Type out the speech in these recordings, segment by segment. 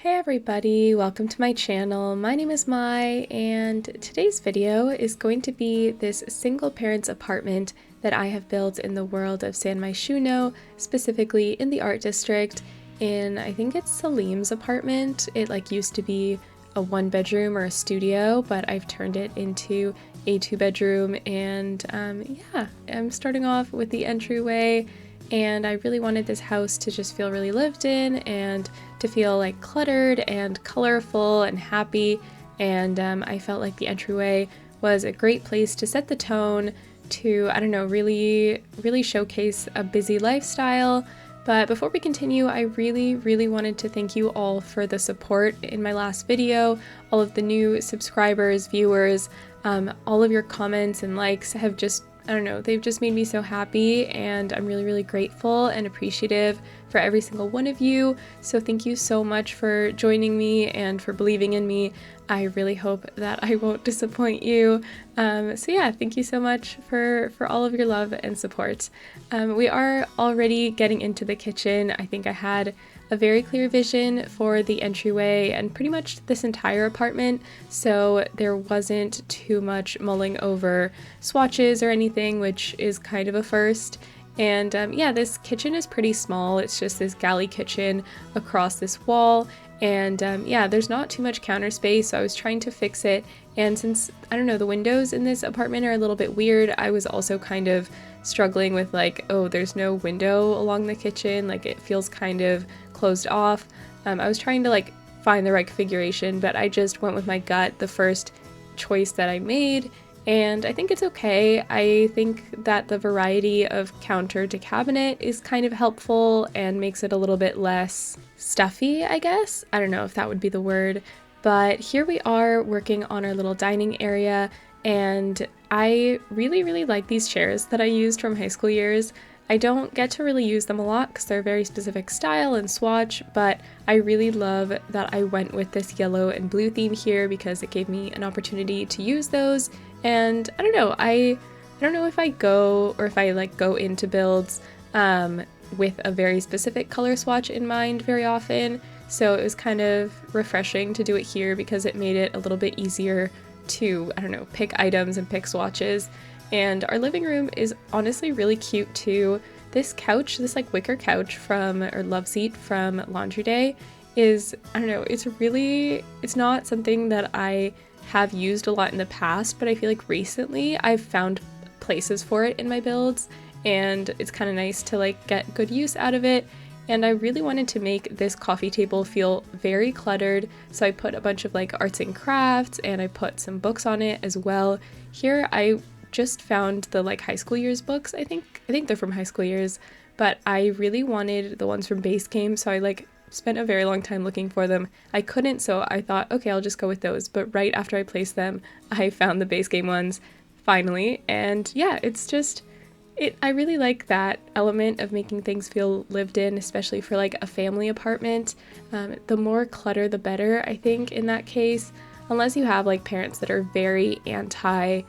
Hey everybody, welcome to my channel. My name is Mai, and today's video is going to be this single parent's apartment that I have built in the world of San Myshuno, specifically in the art district in, I think it's Salim's apartment. It used to be a 1-bedroom or a studio, but I've turned it into a 2-bedroom, and yeah, I'm starting off with the entryway. And I really wanted this house to just feel really lived in and to feel like cluttered and colorful and happy. And I felt like the entryway was a great place to set the tone to, I don't know, really showcase a busy lifestyle. But before we continue, I really wanted to thank you all for the support in my last video. All of the new subscribers, viewers, all of your comments and likes have just, I don't know, they've just made me so happy, and I'm really grateful and appreciative for every single one of you. So thank you so much for joining me and for believing in me. I really hope that I won't disappoint you. So yeah, thank you so much for all of your love and support. We are already getting into the kitchen. I think I had a very clear vision for the entryway and pretty much this entire apartment, so there wasn't too much mulling over swatches or anything, which is kind of a first. And yeah, this kitchen is pretty small. It's just this galley kitchen across this wall, and yeah, there's not too much counter space, so I was trying to fix it. And since, I don't know, the windows in this apartment are a little bit weird, I was also kind of struggling with like, oh, there's no window along the kitchen, like it feels kind of closed off. I was trying to like find the right configuration, but I just went with my gut, the first choice that I made, and I think it's okay. I think that the variety of counter to cabinet is kind of helpful and makes it a little bit less stuffy, I guess. I don't know if that would be the word, but here we are working on our little dining area, and I really like these chairs that I used from high school years. I don't get to really use them a lot because they're a very specific style and swatch, but I really love that I went with this yellow and blue theme here because it gave me an opportunity to use those. And I don't know, I don't know if I go into builds with a very specific color swatch in mind very often, so it was kind of refreshing to do it here because it made it a little bit easier to, I don't know, pick items and pick swatches. And our living room is honestly really cute too. This couch, this like wicker couch or love seat from Laundry Day is, I don't know, it's not something that I have used a lot in the past, but I feel like recently I've found places for it in my builds, and it's kind of nice to like get good use out of it. And I really wanted to make this coffee table feel very cluttered, so I put a bunch of like arts and crafts, and I put some books on it as well. Here I just found the like high school years books. I think they're from high school years, but I really wanted the ones from base game, so I like spent a very long time looking for them. I couldn't, so I thought, okay, I'll just go with those. But right after I placed them, I found the base game ones finally, and yeah, I really like that element of making things feel lived in, especially for like a family apartment. The more clutter, the better, I think, in that case, unless you have like parents that are very anti-clutter,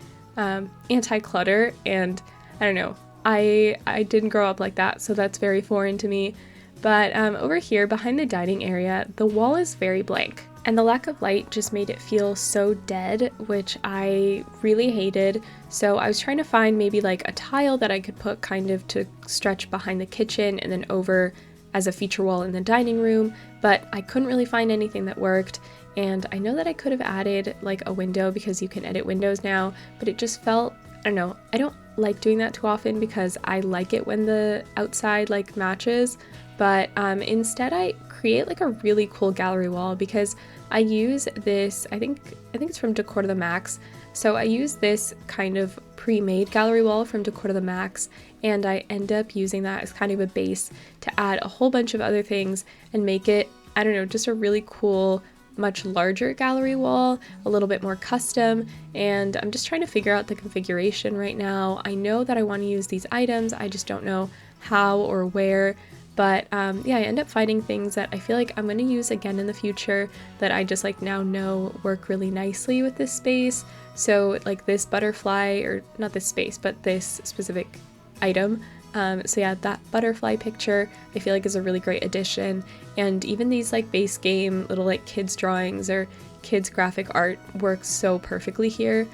and I don't know, I didn't grow up like that, so that's very foreign to me. But over here behind the dining area, the wall is very blank, and the lack of light just made it feel so dead, which I really hated. So I was trying to find maybe like a tile that I could put kind of to stretch behind the kitchen and then over as a feature wall in the dining room, but I couldn't really find anything that worked. And I know that I could have added like a window because you can edit windows now, but it just felt, I don't know, I don't like doing that too often because I like it when the outside like matches. But instead I create like a really cool gallery wall because I use this, I think it's from Decor to the Max. So I use this kind of pre-made gallery wall from Decor to the Max, and I end up using that as kind of a base to add a whole bunch of other things and make it, I don't know, just a really cool, much larger gallery wall, a little bit more custom. And I'm just trying to figure out the configuration right now. I know that I want to use these items, I just don't know how or where. But yeah, I end up finding things that I feel like I'm going to use again in the future that I just like now know work really nicely with this space. So like this butterfly, or not this space, but this specific item So yeah, that butterfly picture I feel like is a really great addition, and even these like base game little like kids drawings or kids graphic art works so perfectly here.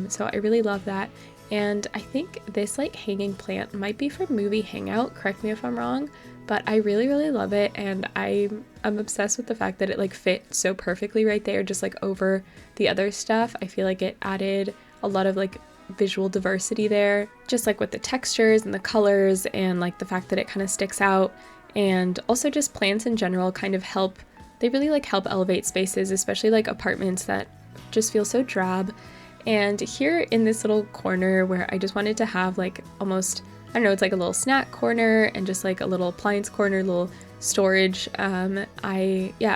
So I really love that. And I think this like hanging plant might be from Movie Hangout, correct me if I'm wrong, but I really love it, and I'm obsessed with the fact that it like fit so perfectly right there, just like over the other stuff. I feel like it added a lot of like visual diversity there, just like with the textures and the colors and like the fact that it kind of sticks out. And also just plants in general kind of help, they really like help elevate spaces, especially like apartments that just feel so drab. And here in this little corner where I just wanted to have like almost, I don't know, it's like a little snack corner and just like a little appliance corner, little storage. I'm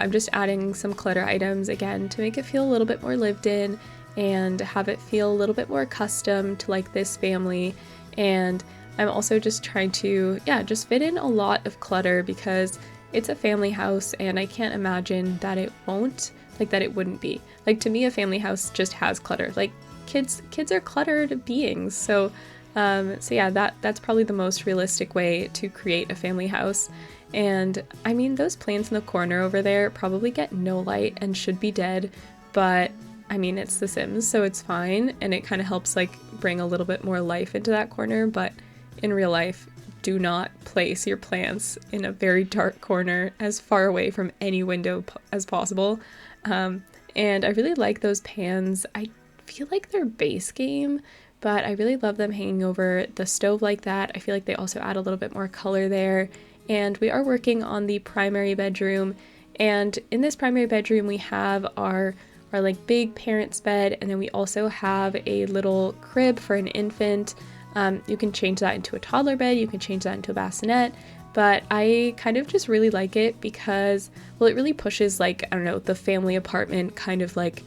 just adding some clutter items again to make it feel a little bit more lived in and have it feel a little bit more custom to like this family. And I'm also just trying to, just fit in a lot of clutter because it's a family house and I can't imagine that it won't, like that it wouldn't be. Like to me, a family house just has clutter. Like kids are cluttered beings. So that's probably the most realistic way to create a family house. And I mean, those plants in the corner over there probably get no light and should be dead, but I mean, it's The Sims, so it's fine, and it kind of helps like bring a little bit more life into that corner. But in real life, do not place your plants in a very dark corner as far away from any window as possible. And I really like those pans. I feel like they're base game, but I really love them hanging over the stove like that. I feel like they also add a little bit more color there. And we are working on the primary bedroom, and in this primary bedroom we have our like big parents' bed, and then we also have a little crib for an infant. You can change that into a toddler bed, you can change that into a bassinet, but I kind of just really like it because, well, it really pushes like, I don't know, the family apartment kind of like,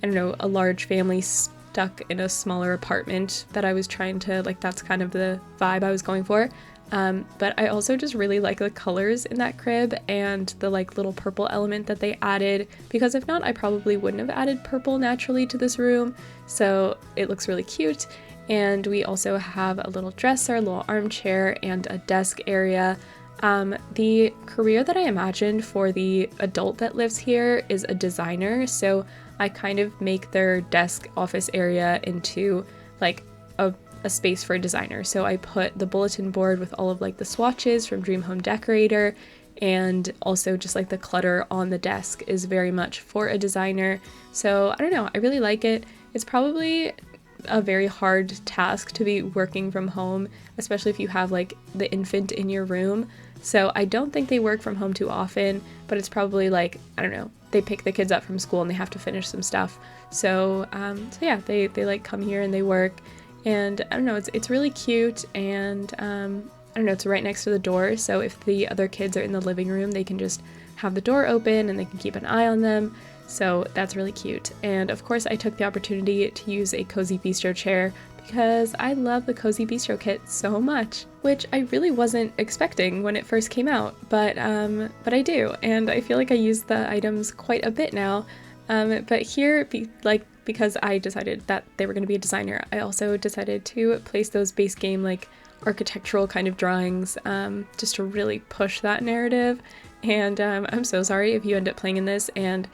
I don't know, a large family stuck in a smaller apartment that I was trying to, like, that's kind of the vibe I was going for. But I also just really like the colors in that crib and the like little purple element that they added, because if not, I probably wouldn't have added purple naturally to this room. So it looks really cute. And we also have a little dresser, a little armchair, and a desk area. The career that I imagined for the adult that lives here is a designer, so I kind of make their desk office area into like a space for a designer. So I put the bulletin board with all of like the swatches from Dream Home Decorator, and also just like the clutter on the desk is very much for a designer. So I don't know, I really like it. It's probably a very hard task to be working from home, especially if you have like the infant in your room. So I don't think they work from home too often, but it's probably like, I don't know, they pick the kids up from school and they have to finish some stuff. So they like come here and they work. And I don't know, it's really cute, and I don't know, it's right next to the door, so if the other kids are in the living room, they can just have the door open and they can keep an eye on them. So that's really cute. And of course I took the opportunity to use a Cozy Bistro chair because I love the Cozy Bistro kit so much, which I really wasn't expecting when it first came out, but I do, and I feel like I use the items quite a bit now. But here, because I decided that they were going to be a designer, I also decided to place those base game like architectural kind of drawings, just to really push that narrative. And I'm so sorry if you end up playing in this and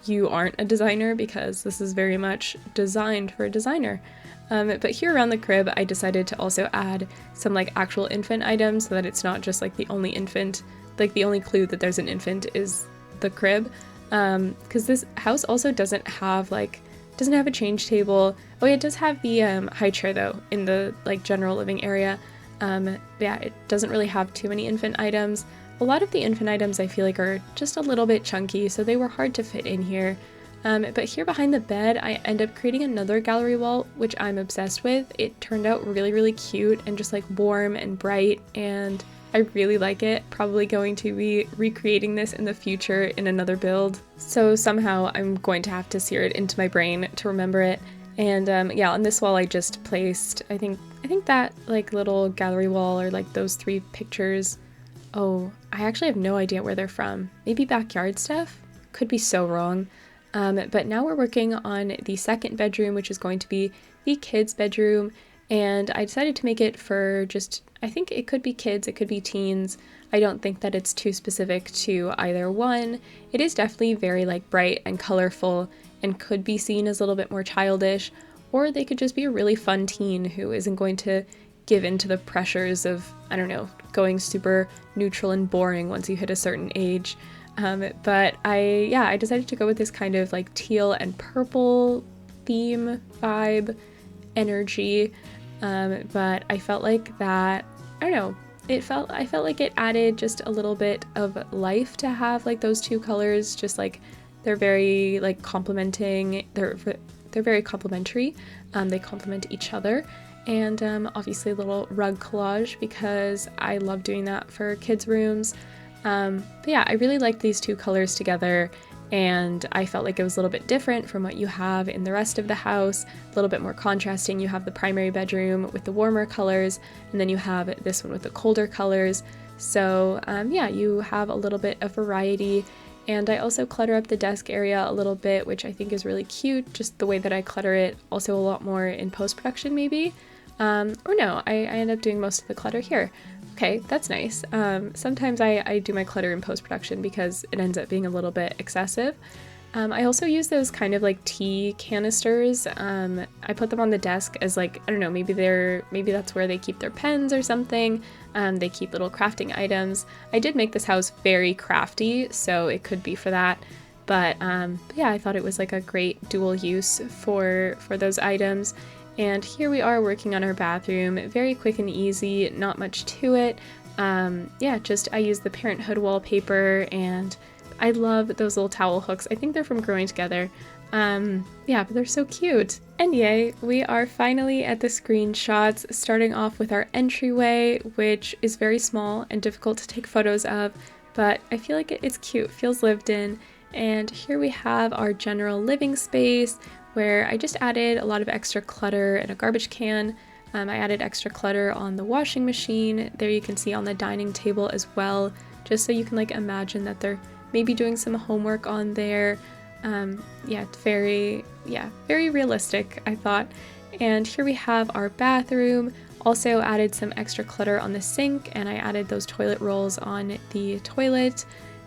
you aren't a designer, because this is very much designed for a designer. But here around the crib, I decided to also add some like actual infant items so that it's not just like the only infant, like the only clue that there's an infant is the crib. Because this house also doesn't have a change table. Oh yeah, it does have the high chair though in the like general living area. It doesn't really have too many infant items. A lot of the infant items I feel like are just a little bit chunky, so they were hard to fit in here. But here behind the bed, I end up creating another gallery wall, which I'm obsessed with. It turned out really cute and just like warm and bright, and I really like it. Probably going to be recreating this in the future in another build. So somehow I'm going to have to sear it into my brain to remember it. And on this wall I just placed, I think that like little gallery wall, or like those 3 pictures. Oh, I actually have no idea where they're from. Maybe backyard stuff? Could be so wrong. But now we're working on the second bedroom, which is going to be the kids' bedroom. And I decided to make it for just, I think it could be kids, it could be teens. I don't think that it's too specific to either one. It is definitely very like bright and colorful and could be seen as a little bit more childish, or they could just be a really fun teen who isn't going to give in to the pressures of, I don't know, going super neutral and boring once you hit a certain age. But I decided to go with this kind of like teal and purple theme vibe energy. But I felt like that, I don't know, I felt like it added just a little bit of life to have like those two colors, just like they're very like complementing, they're very complementary. They complement each other. And obviously a little rug collage because I love doing that for kids' rooms. But yeah, I really liked these two colors together, and I felt like it was a little bit different from what you have in the rest of the house, a little bit more contrasting. You have the primary bedroom with the warmer colors, and then you have this one with the colder colors. So yeah, you have a little bit of variety. And I also clutter up the desk area a little bit, which I think is really cute, just the way that I clutter it, also a lot more in post-production maybe. Or no, I end up doing most of the clutter here. Okay, that's nice. Sometimes I do my clutter in post-production because it ends up being a little bit excessive. I also use those kind of like tea canisters. I put them on the desk as like, I don't know, maybe that's where they keep their pens or something. They keep little crafting items. I did make this house very crafty, so it could be for that. But yeah, I thought it was like a great dual use for those items. And here we are working on our bathroom. Very quick and easy, not much to it. Yeah, just I use the Parenthood wallpaper, and I love those little towel hooks. I think they're from Growing Together. Yeah, but they're so cute. And yay, we are finally at the screenshots, starting off with our entryway, which is very small and difficult to take photos of, but I feel like it's cute, feels lived in. And here we have our general living space, where I just added a lot of extra clutter in a garbage can. I added extra clutter on the washing machine. There you can see on the dining table as well, just so you can like imagine that they're maybe doing some homework on there. Yeah, very realistic, I thought. And here we have our bathroom. Also added some extra clutter on the sink, and I added those toilet rolls on the toilet.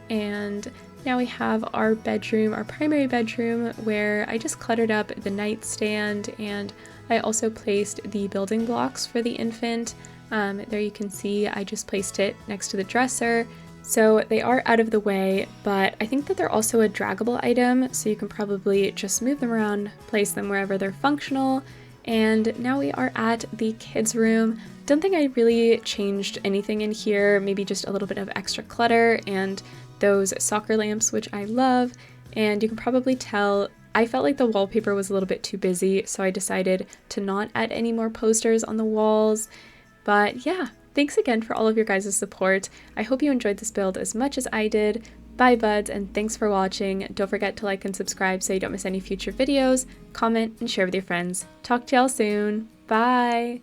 And now we have our bedroom, our primary bedroom, where I just cluttered up the nightstand, and I also placed the building blocks for the infant. There you can see I just placed it next to the dresser. So they are out of the way, but I think that they're also a draggable item, so you can probably just move them around, place them wherever they're functional. And now we are at the kids' room. Don't think I really changed anything in here, maybe just a little bit of extra clutter and those soccer lamps, which I love. And you can probably tell I felt like the wallpaper was a little bit too busy, so I decided to not add any more posters on the walls. But yeah, thanks again for all of your guys' support. I hope you enjoyed this build as much as I did. Bye buds, and thanks for watching. Don't forget to like and subscribe so you don't miss any future videos, comment, and share with your friends. Talk to y'all soon. Bye!